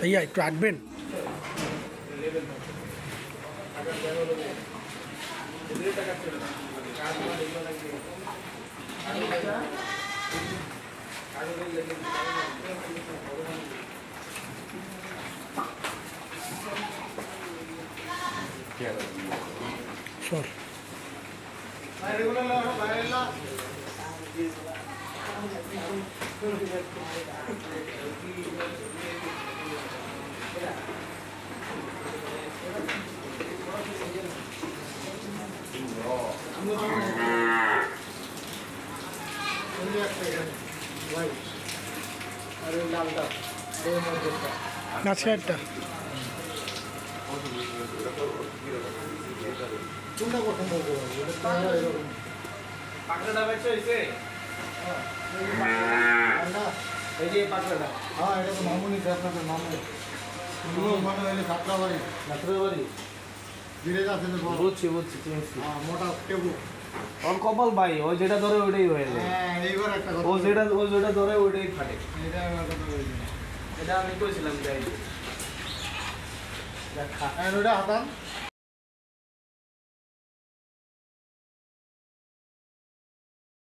ভাইয়া একটু আঁটবেন। সর আছে একটা পাকড়া বেচে হইছে এই যে পাকড়া হ্যাঁ এটা তো মামুনি আপনাদের মামুনি মনে হইলে ছাত্রাবাড়ি ধীরে যাচ্ছে বুঝছি চিনছি মোটা টেবু ওর কপাল ভাই ও যেটা ধরে ওইটাই হয়ে যায়। হ্যাঁ এইবার একটা ও যেটা ধরে ওইটাই ফাটে। এটা এটা আমি কইছিলাম যাই ওটা হাতান